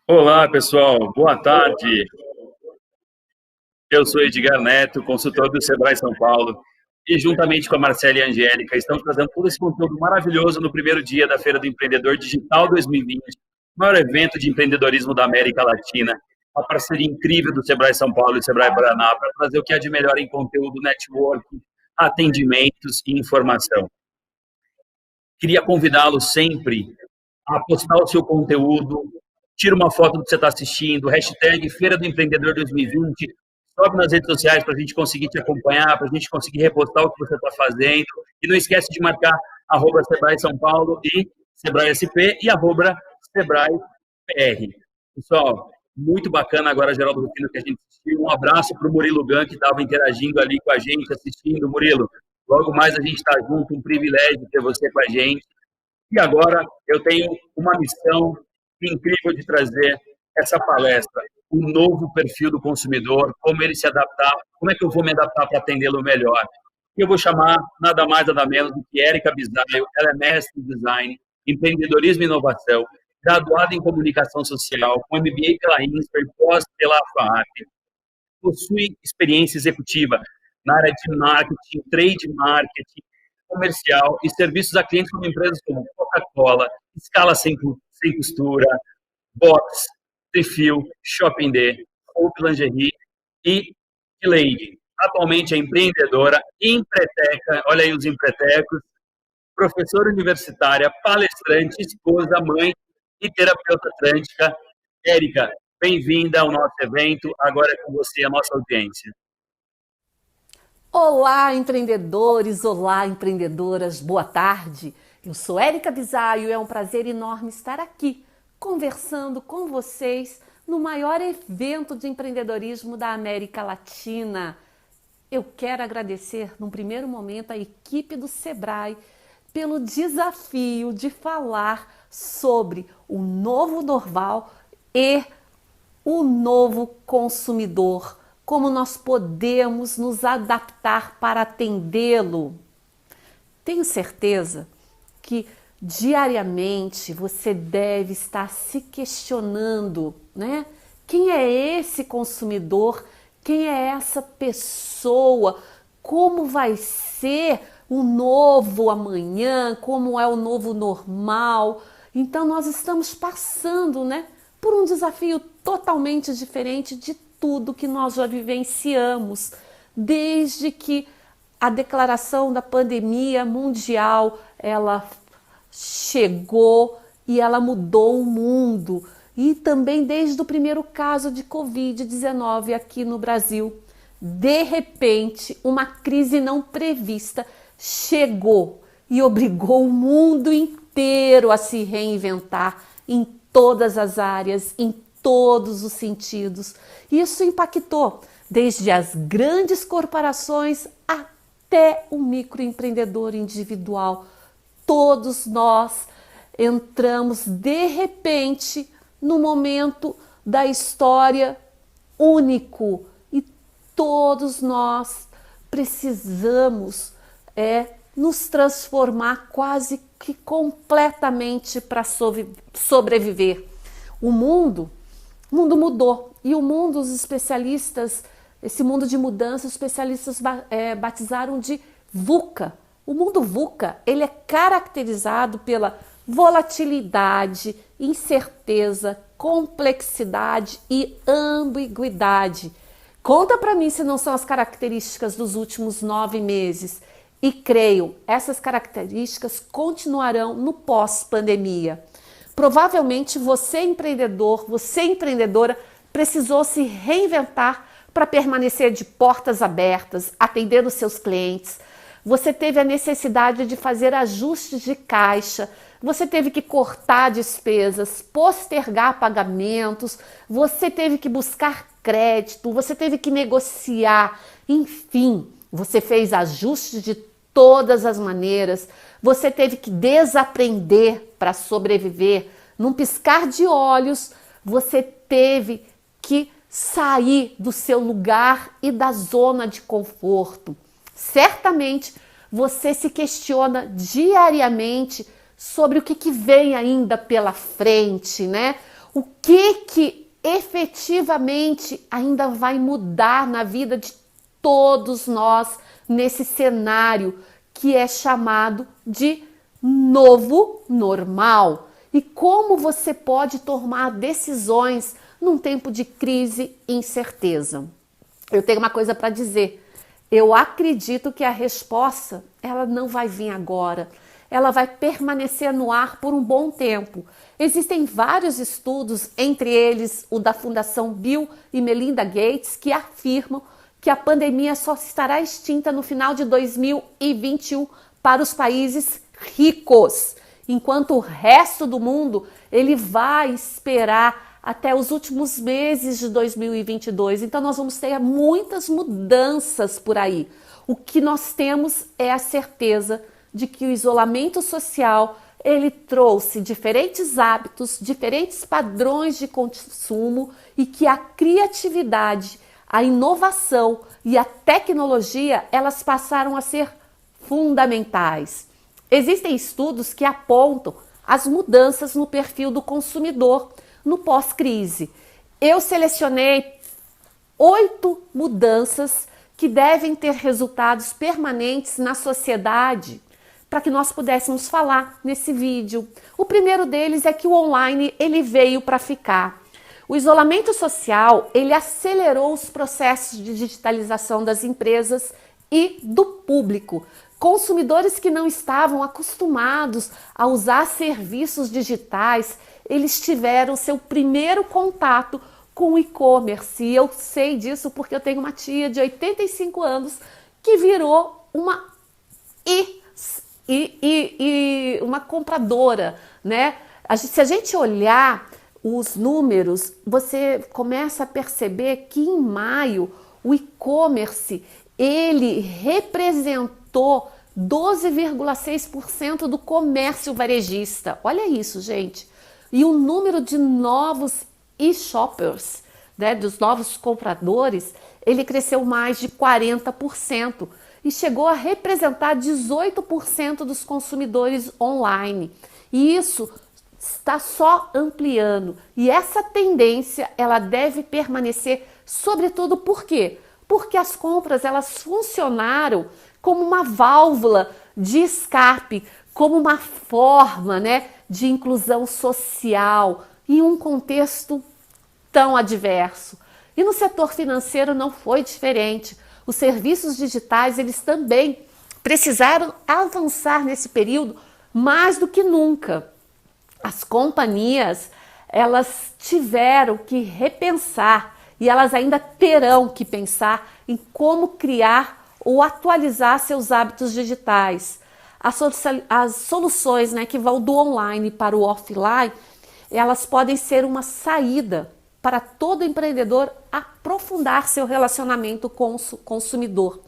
Olá, pessoal. Boa tarde. Eu sou Edgar Neto, consultor do Sebrae São Paulo, e juntamente com a Marcela e a Angélica, estamos trazendo todo esse conteúdo maravilhoso no primeiro dia da Feira do Empreendedor Digital 2020, o maior evento de empreendedorismo da América Latina, uma parceria incrível do Sebrae São Paulo e Sebrae Paraná para trazer o que há de melhor em conteúdo, networking, atendimentos e informação. Queria convidá-lo sempre a postar o seu conteúdo, tira uma foto do que você está assistindo, hashtag Feira do Empreendedor 2020, sobe nas redes sociais para a gente conseguir te acompanhar, para a gente conseguir repostar o que você está fazendo. E não esquece de marcar @Sebrae São Paulo e Sebrae SP e @Sebrae PR. Pessoal, muito bacana agora, Geraldo Rufino, que a gente assistiu. Um abraço para o Murilo Gun, que estava interagindo ali com a gente, assistindo. Murilo, logo mais a gente está junto, um privilégio ter você com a gente. E agora eu tenho uma missão incrível de trazer essa palestra, o novo perfil do consumidor, como ele se adaptar, como é que eu vou me adaptar para atendê-lo melhor. E eu vou chamar nada mais, nada menos do que Érica Bisaio, ela é mestre em design, empreendedorismo e inovação, graduada em comunicação social, com MBA pela INSPER, pós pela FAAP, possui experiência executiva na área de marketing, trade marketing, comercial e serviços a clientes como empresas como Coca-Cola, Escala Sem Costura, Box, Trifil, Shopping D, Hope Lingerie e Lady. Atualmente é empreendedora, empreteca, olha aí os empretecos, professora universitária, palestrante, esposa, mãe e terapeuta trântica. Érica, bem-vinda ao nosso evento. Agora é com você, a nossa audiência. Olá, empreendedores! Olá, empreendedoras! Boa tarde! Eu sou Érica Bisaio e é um prazer enorme estar aqui conversando com vocês no maior evento de empreendedorismo da América Latina. Eu quero agradecer, num primeiro momento, a equipe do Sebrae pelo desafio de falar sobre o novo normal e o novo consumidor, como nós podemos nos adaptar para atendê-lo. Tenho certeza que diariamente você deve estar se questionando, né? Quem é esse consumidor? Quem é essa pessoa? Como vai ser o novo amanhã? Como é o novo normal? Então nós estamos passando, né, por um desafio totalmente diferente de tudo que nós já vivenciamos, desde que a declaração da pandemia mundial ela chegou e ela mudou o mundo. E também desde o primeiro caso de Covid-19 aqui no Brasil. De repente, uma crise não prevista chegou e obrigou o mundo inteiro a se reinventar em todas as áreas, em todos os sentidos. Isso impactou desde as grandes corporações até o microempreendedor individual. Todos nós entramos de repente no momento da história único e todos nós precisamos nos transformar quase que completamente para sobreviver. O mundo mudou e o mundo, os especialistas, esse mundo de mudança, os especialistas batizaram de VUCA. O mundo VUCA, ele é caracterizado pela volatilidade, incerteza, complexidade e ambiguidade. Conta para mim se não são as características dos últimos 9 meses. E creio, essas características continuarão no pós-pandemia. Provavelmente você empreendedor, você empreendedora, precisou se reinventar para permanecer de portas abertas, atendendo seus clientes. Você teve a necessidade de fazer ajustes de caixa, você teve que cortar despesas, postergar pagamentos, você teve que buscar crédito, você teve que negociar, enfim, você fez ajustes de todas as maneiras, você teve que desaprender para sobreviver. Num piscar de olhos, você teve que sair do seu lugar e da zona de conforto. Certamente você se questiona diariamente sobre o que vem ainda pela frente, né? O que efetivamente ainda vai mudar na vida de todos nós nesse cenário que é chamado de novo normal? E como você pode tomar decisões num tempo de crise e incerteza? Eu tenho uma coisa para dizer. Eu acredito que a resposta, ela não vai vir agora. Ela vai permanecer no ar por um bom tempo. Existem vários estudos, entre eles o da Fundação Bill e Melinda Gates, que afirmam que a pandemia só estará extinta no final de 2021 para os países ricos, enquanto o resto do mundo ele vai esperar até os últimos meses de 2022. Então nós vamos ter muitas mudanças por aí. O que nós temos é a certeza de que o isolamento social ele trouxe diferentes hábitos, diferentes padrões de consumo e que a criatividade, a inovação e a tecnologia elas passaram a ser fundamentais. Existem estudos que apontam as mudanças no perfil do consumidor no pós-crise. Eu selecionei 8 mudanças que devem ter resultados permanentes na sociedade para que nós pudéssemos falar nesse vídeo. O primeiro deles é que o online ele veio para ficar. O isolamento social ele acelerou os processos de digitalização das empresas e do público. Consumidores que não estavam acostumados a usar serviços digitais, eles tiveram seu primeiro contato com o e-commerce. E eu sei disso porque eu tenho uma tia de 85 anos que virou uma uma compradora, né? Se a gente olhar os números, você começa a perceber que em maio o e-commerce ele representou 12,6% do comércio varejista. Olha isso, gente. E o número de novos e-shoppers, né, dos novos compradores, ele cresceu mais de 40% e chegou a representar 18% dos consumidores online. E isso está só ampliando. E essa tendência, ela deve permanecer, sobretudo por quê? Porque as compras, elas funcionaram como uma válvula de escape, como uma forma, né, de inclusão social em um contexto tão adverso. E no setor financeiro não foi diferente. Os serviços digitais, eles também precisaram avançar nesse período mais do que nunca. As companhias, elas tiveram que repensar e elas ainda terão que pensar em como criar ou atualizar seus hábitos digitais. As soluções, né, que vão do online para o offline, elas podem ser uma saída para todo empreendedor aprofundar seu relacionamento com o consumidor.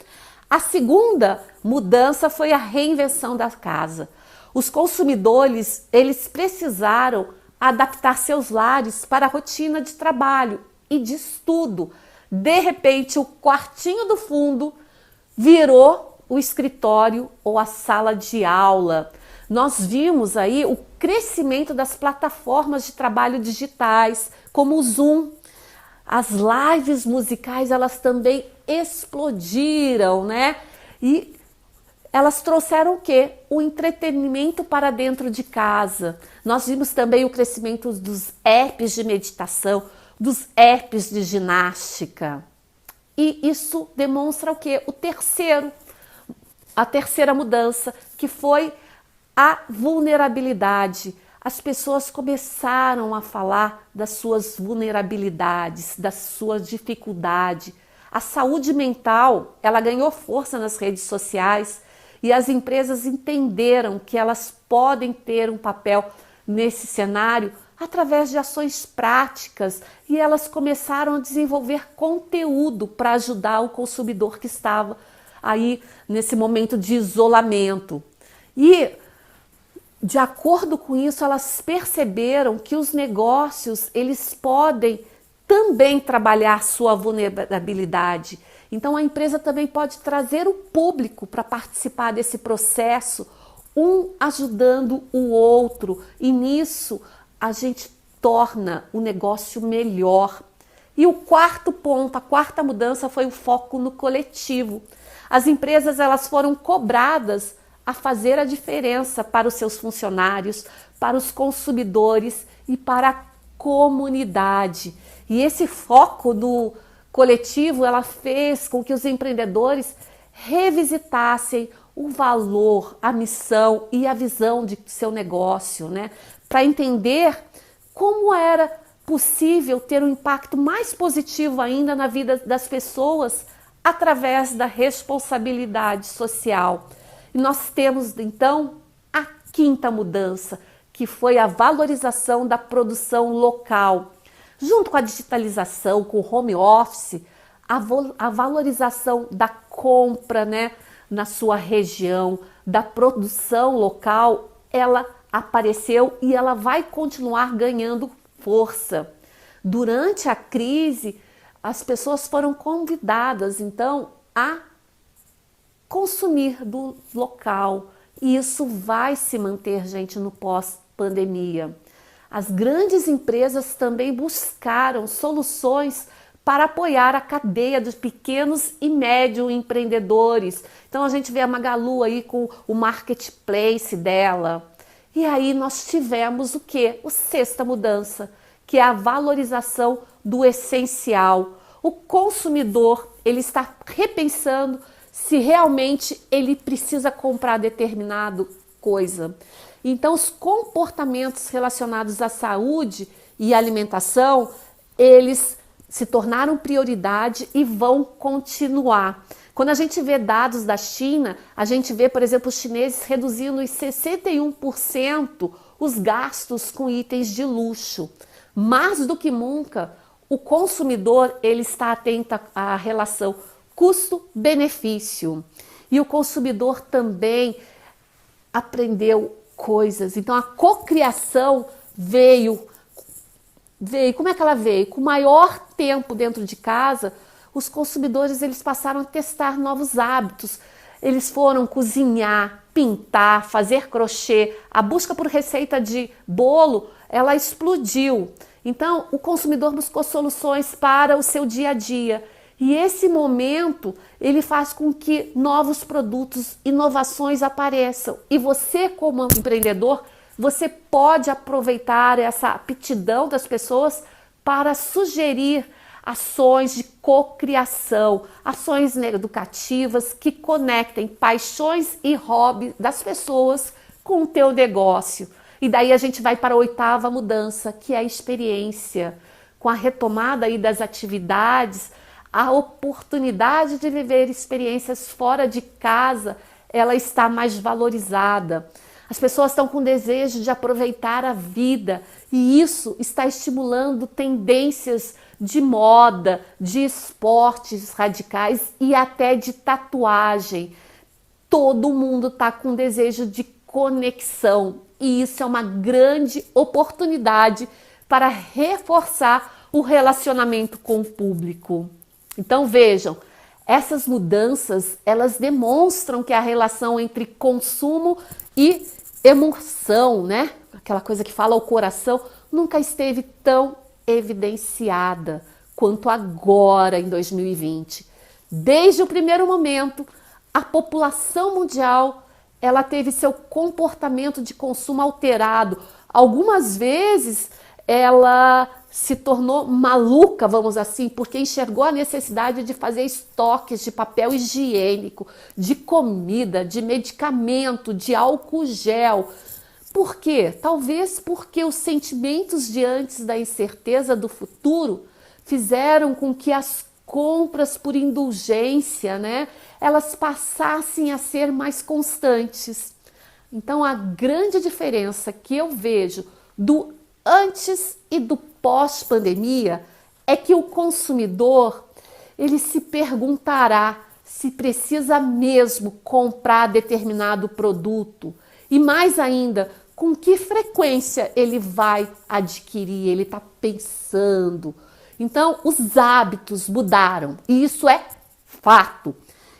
A segunda mudança foi a reinvenção da casa. Os consumidores, eles precisaram adaptar seus lares para a rotina de trabalho e de estudo. De repente, o quartinho do fundo virou o escritório ou a sala de aula. Nós vimos aí o crescimento das plataformas de trabalho digitais, como o Zoom. As lives musicais, elas também explodiram, né? E elas trouxeram o quê? O entretenimento para dentro de casa. Nós vimos também o crescimento dos apps de meditação, dos apps de ginástica. E isso demonstra o quê? A terceira mudança, que foi a vulnerabilidade. As pessoas começaram a falar das suas vulnerabilidades, da sua dificuldade. A saúde mental, ela ganhou força nas redes sociais e as empresas entenderam que elas podem ter um papel nesse cenário através de ações práticas e elas começaram a desenvolver conteúdo para ajudar o consumidor que estava aí nesse momento de isolamento. E de acordo com isso, elas perceberam que os negócios, eles podem também trabalhar sua vulnerabilidade. Então a empresa também pode trazer o público para participar desse processo, um ajudando o outro. E nisso a gente torna o negócio melhor. E o quarto ponto, a quarta mudança foi o foco no coletivo. As empresas elas foram cobradas a fazer a diferença para os seus funcionários, para os consumidores e para a comunidade. E esse foco no coletivo ela fez com que os empreendedores revisitassem o valor, a missão e a visão de seu negócio, né? Para entender como era possível ter um impacto mais positivo ainda na vida das pessoas através da responsabilidade social. E nós temos então a quinta mudança, que foi a valorização da produção local. Junto com a digitalização, com o home office, a valorização da compra, né, na sua região, da produção local, ela apareceu e ela vai continuar ganhando força. Durante a crise, as pessoas foram convidadas, então, a consumir do local. E isso vai se manter, gente, no pós-pandemia. As grandes empresas também buscaram soluções para apoiar a cadeia dos pequenos e médios empreendedores. Então a gente vê a Magalu aí com o marketplace dela. E aí nós tivemos o quê? A sexta mudança, que é a valorização do essencial. O consumidor, ele está repensando se realmente ele precisa comprar determinada coisa. Então os comportamentos relacionados à saúde e alimentação, eles se tornaram prioridade e vão continuar. Quando a gente vê dados da China, a gente vê, por exemplo, os chineses reduzindo em 61% os gastos com itens de luxo. Mais do que nunca, o consumidor ele está atento à relação custo-benefício. E o consumidor também aprendeu coisas. Então a cocriação veio. Como é que ela veio? Com maior tempo dentro de casa, os consumidores eles passaram a testar novos hábitos. Eles foram cozinhar, pintar, fazer crochê. A busca por receita de bolo, ela explodiu. Então, o consumidor buscou soluções para o seu dia a dia. E esse momento, ele faz com que novos produtos, inovações apareçam. E você, como empreendedor, você pode aproveitar essa aptidão das pessoas para sugerir ações de cocriação, ações educativas que conectem paixões e hobbies das pessoas com o teu negócio. E daí a gente vai para a oitava mudança, que é a experiência. Com a retomada aí das atividades, a oportunidade de viver experiências fora de casa, ela está mais valorizada. As pessoas estão com desejo de aproveitar a vida e isso está estimulando tendências de moda, de esportes radicais e até de tatuagem. Todo mundo está com desejo de conexão e isso é uma grande oportunidade para reforçar o relacionamento com o público. Então vejam, essas mudanças, elas demonstram que a relação entre consumo e emoção, né? Aquela coisa que fala ao coração, nunca esteve tão evidenciada quanto agora em 2020. Desde o primeiro momento, a população mundial, ela teve seu comportamento de consumo alterado. Algumas vezes ela se tornou maluca, vamos assim, porque enxergou a necessidade de fazer estoques de papel higiênico, de comida, de medicamento, de álcool gel. Por quê? Talvez porque os sentimentos diante da incerteza do futuro fizeram com que as compras por indulgência, né, elas passassem a ser mais constantes. Então a grande diferença que eu vejo do antes e do pós-pandemia é que o consumidor ele se perguntará se precisa mesmo comprar determinado produto e mais ainda, com que frequência ele vai adquirir, ele está pensando. Então, os hábitos mudaram e isso é fato.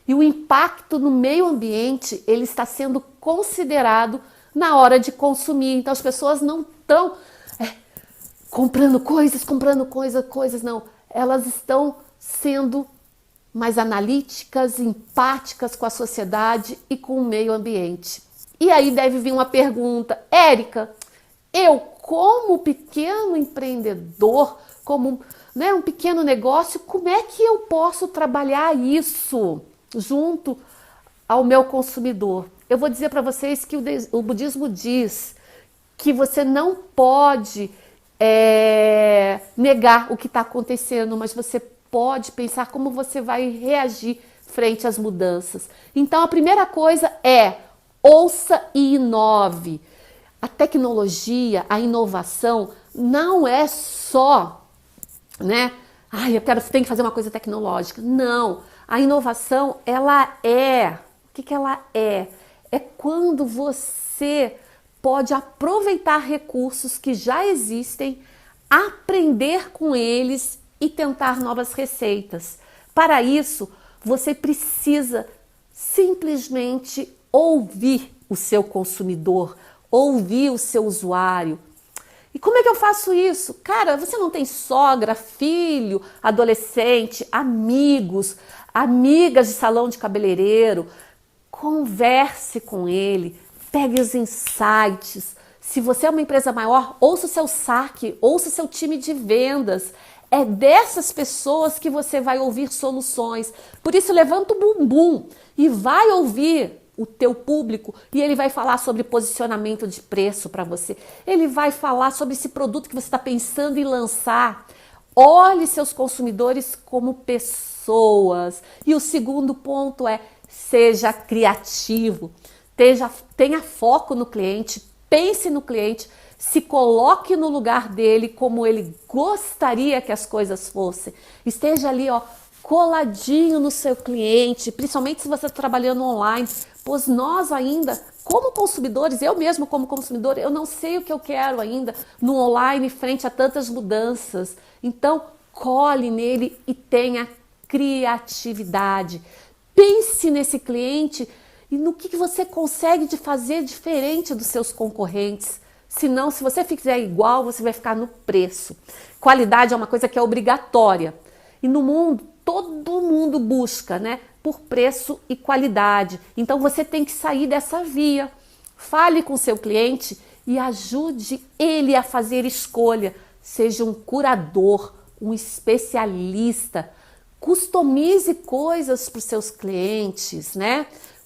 E o impacto no meio ambiente, ele está sendo considerado na hora de consumir. Então, as pessoas não estão comprando coisas, não. Elas estão sendo mais analíticas, empáticas com a sociedade e com o meio ambiente. E aí deve vir uma pergunta, Érica, eu como pequeno empreendedor, como um pequeno negócio, como é que eu posso trabalhar isso junto ao meu consumidor? Eu vou dizer para vocês que o budismo diz que você não pode negar o que está acontecendo, mas você pode pensar como você vai reagir frente às mudanças. Então a primeira coisa é ouça e inove. A tecnologia, a inovação não é só, tem que fazer uma coisa tecnológica. Não, a inovação, ela é, o que ela é? É quando você pode aproveitar recursos que já existem, aprender com eles e tentar novas receitas. Para isso, você precisa simplesmente ouvir o seu consumidor, ouvir o seu usuário. E como é que eu faço isso? Cara, você não tem sogra, filho, adolescente, amigos, amigas de salão de cabeleireiro. Converse com ele, pegue os insights. Se você é uma empresa maior, ouça o seu saque, ouça o seu time de vendas. É dessas pessoas que você vai ouvir soluções. Por isso, levanta o bumbum e vai ouvir o teu público e ele vai falar sobre posicionamento de preço para você. Ele vai falar sobre esse produto que você está pensando em lançar. Olhe seus consumidores como pessoas. E o segundo ponto é, seja criativo. Tenha foco no cliente, pense no cliente, se coloque no lugar dele como ele gostaria que as coisas fossem. Esteja ali, coladinho no seu cliente, principalmente se você está trabalhando online, pois nós ainda, como consumidores, eu mesmo como consumidor, eu não sei o que eu quero ainda no online frente a tantas mudanças. Então, cole nele e tenha criatividade. Pense nesse cliente e no que você consegue de fazer diferente dos seus concorrentes. Senão, se você fizer igual, você vai ficar no preço. Qualidade é uma coisa que é obrigatória. E no mundo, todo mundo busca, por preço e qualidade. Então você tem que sair dessa via. Fale com o seu cliente e ajude ele a fazer escolha. Seja um curador, um especialista. Customize coisas para os seus clientes,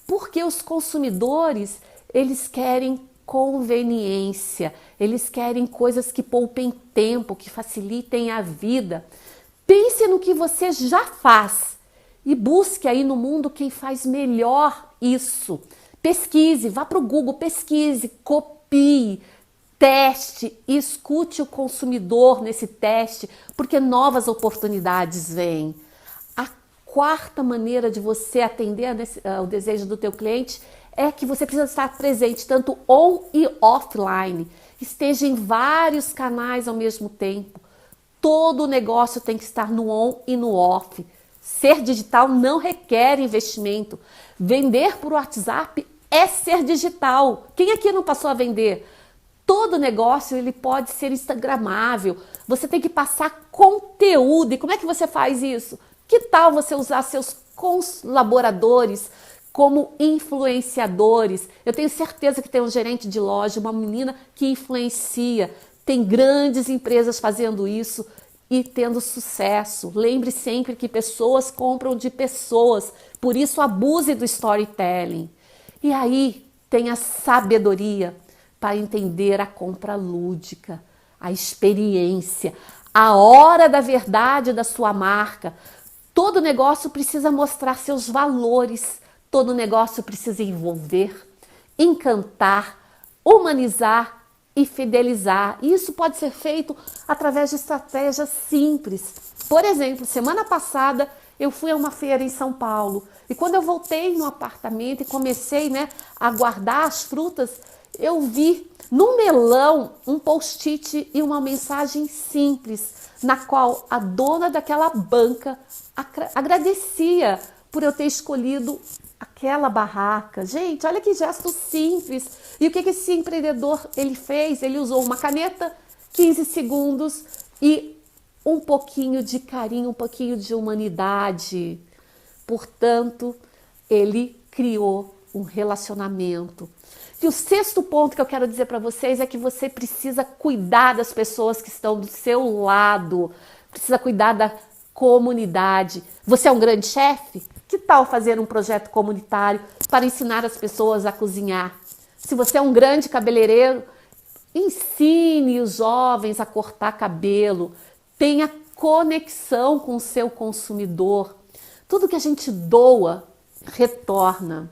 Porque os consumidores, eles querem conveniência, eles querem coisas que poupem tempo, que facilitem a vida. Pense no que você já faz e busque aí no mundo quem faz melhor isso. Pesquise, vá para o Google, pesquise, copie, teste e escute o consumidor nesse teste, porque novas oportunidades vêm. A quarta maneira de você atender ao desejo do teu cliente é que você precisa estar presente tanto on e offline. Esteja em vários canais ao mesmo tempo. Todo negócio tem que estar no on e no off. Ser digital não requer investimento. Vender por WhatsApp é ser digital. Quem aqui não passou a vender? Todo negócio ele pode ser instagramável. Você tem que passar conteúdo. E como é que você faz isso? Que tal você usar seus colaboradores como influenciadores? Eu tenho certeza que tem um gerente de loja, uma menina que influencia. Tem grandes empresas fazendo isso e tendo sucesso. Lembre sempre que pessoas compram de pessoas, por isso abuse do storytelling. E aí tem a sabedoria para entender a compra lúdica, a experiência, a hora da verdade da sua marca. Todo negócio precisa mostrar seus valores, todo negócio precisa envolver, encantar, humanizar e fidelizar. Isso pode ser feito através de estratégias simples. Por exemplo, semana passada eu fui a uma feira em São Paulo e quando eu voltei no apartamento e comecei a guardar as frutas, eu vi no melão um post-it e uma mensagem simples na qual a dona daquela banca agradecia por eu ter escolhido aquela barraca. Gente, olha que gesto simples. E o que esse empreendedor ele fez? Ele usou uma caneta 15 segundos e um pouquinho de carinho, um pouquinho de humanidade. Portanto, ele criou um relacionamento. E o sexto ponto que eu quero dizer para vocês é que você precisa cuidar das pessoas que estão do seu lado, precisa cuidar da comunidade. Você é um grande chefe? Que tal fazer um projeto comunitário para ensinar as pessoas a cozinhar? Se você é um grande cabeleireiro, ensine os jovens a cortar cabelo. Tenha conexão com o seu consumidor. Tudo que a gente doa, retorna.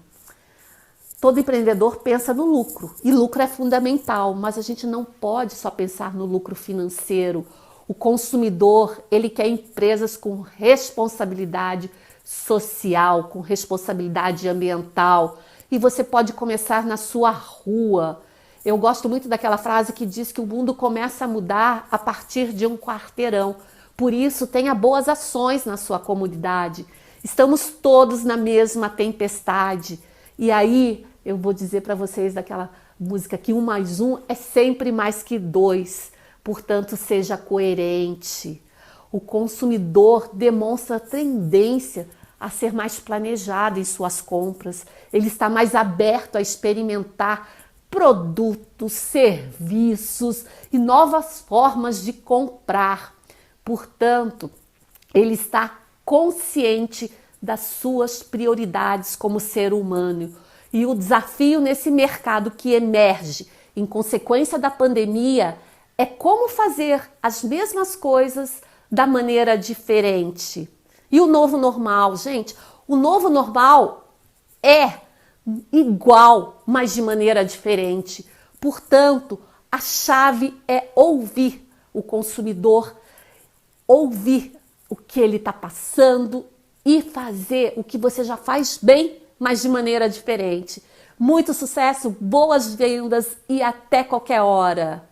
Todo empreendedor pensa no lucro, e lucro é fundamental, mas a gente não pode só pensar no lucro financeiro. O consumidor, ele quer empresas com responsabilidade social, com responsabilidade ambiental, e você pode começar na sua rua. Eu gosto muito daquela frase que diz que o mundo começa a mudar a partir de um quarteirão. Por isso, tenha boas ações na sua comunidade. Estamos todos na mesma tempestade. E aí, eu vou dizer para vocês daquela música que 1 mais 1 é sempre mais que 2. Portanto, seja coerente. O consumidor demonstra tendência a ser mais planejado em suas compras. Ele está mais aberto a experimentar produtos, serviços e novas formas de comprar. Portanto, ele está consciente das suas prioridades como ser humano. E o desafio nesse mercado que emerge em consequência da pandemia é como fazer as mesmas coisas da maneira diferente. E o novo normal, gente, o novo normal é igual, mas de maneira diferente. Portanto, a chave é ouvir o consumidor, ouvir o que ele está passando e fazer o que você já faz bem, mas de maneira diferente. Muito sucesso, boas vendas e até qualquer hora!